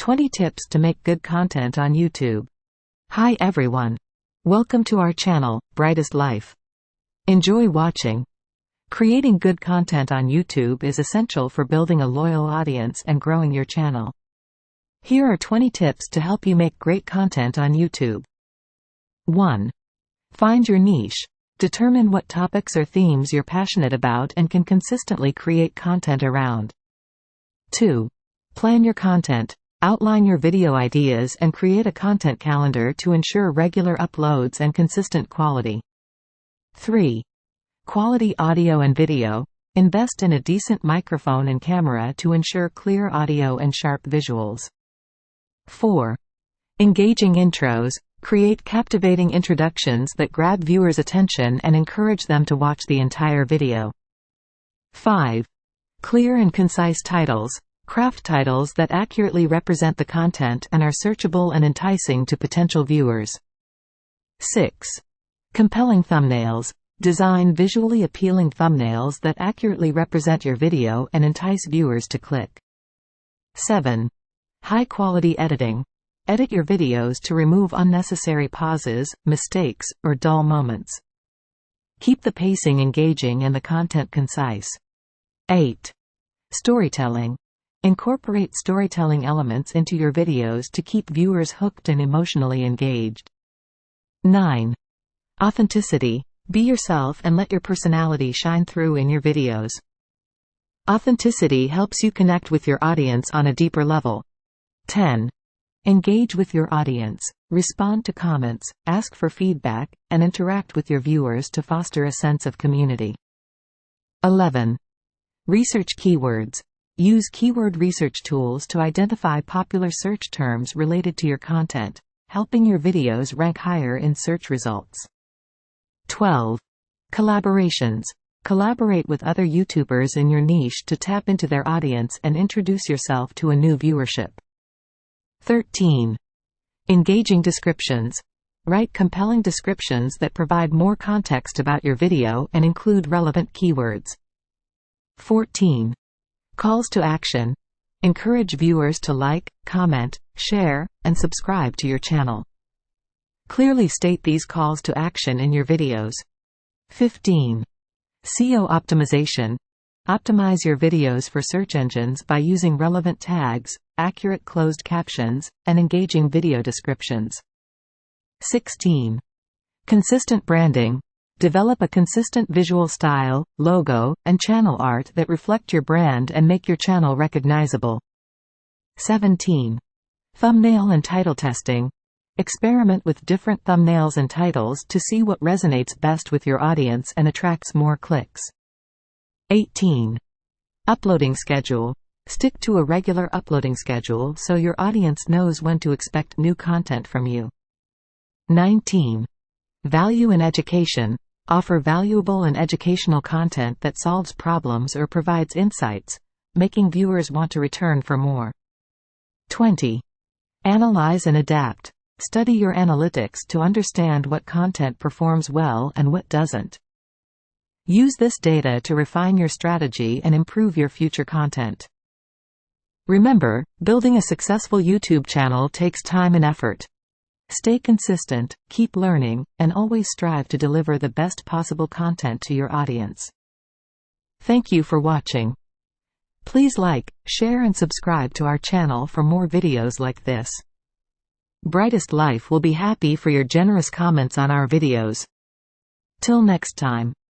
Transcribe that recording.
20 Tips to Make Good Content on YouTube. Hi everyone. Welcome to our channel, Brightest Life. Enjoy watching. Creating good content on YouTube is essential for building a loyal audience and growing your channel. Here are 20 tips to help you make great content on YouTube. 1. Find your niche. Determine what topics or themes you're passionate about and can consistently create content around. 2. Plan your content. Outline your video ideas and create a content calendar to ensure regular uploads and consistent quality. 3. Quality audio and video. Invest in a decent microphone and camera to ensure clear audio and sharp visuals. 4. Engaging intros. Create captivating introductions that grab viewers' attention and encourage them to watch the entire video. 5. Clear and concise titles. Craft titles that accurately represent the content and are searchable and enticing to potential viewers. 6. Compelling thumbnails. Design visually appealing thumbnails that accurately represent your video and entice viewers to click. 7. High-quality editing. Edit your videos to remove unnecessary pauses, mistakes, or dull moments. Keep the pacing engaging and the content concise. 8. Storytelling. Incorporate storytelling elements into your videos to keep viewers hooked and emotionally engaged. 9. Authenticity. Be yourself and let your personality shine through in your videos. Authenticity helps you connect with your audience on a deeper level. 10. Engage with your audience. Respond to comments, ask for feedback, and interact with your viewers to foster a sense of community. 11. Research keywords. Use keyword research tools to identify popular search terms related to your content, helping your videos rank higher in search results. 12. Collaborations. Collaborate with other YouTubers in your niche to tap into their audience and introduce yourself to a new viewership. 13. Engaging descriptions. Write compelling descriptions that provide more context about your video and include relevant keywords. 14. Calls to action. Encourage viewers to like, comment, share, and subscribe to your channel. Clearly state these calls to action in your videos. 15. SEO optimization. Optimize your videos for search engines by using relevant tags, accurate closed captions, and engaging video descriptions. 16. Consistent branding. Develop a consistent visual style, logo, and channel art that reflect your brand and make your channel recognizable. 17. Thumbnail and title testing. Experiment with different thumbnails and titles to see what resonates best with your audience and attracts more clicks. 18. Uploading schedule. Stick to a regular uploading schedule so your audience knows when to expect new content from you. 19. Value in education. Offer valuable and educational content that solves problems or provides insights, making viewers want to return for more. 20. Analyze and adapt. Study your analytics to understand what content performs well and what doesn't. Use this data to refine your strategy and improve your future content. Remember, building a successful YouTube channel takes time and effort. Stay consistent, keep learning, and always strive to deliver the best possible content to your audience. Thank you for watching. Please like, share and subscribe to our channel for more videos like this. Brightest Life will be happy for your generous comments on our videos. Till next time.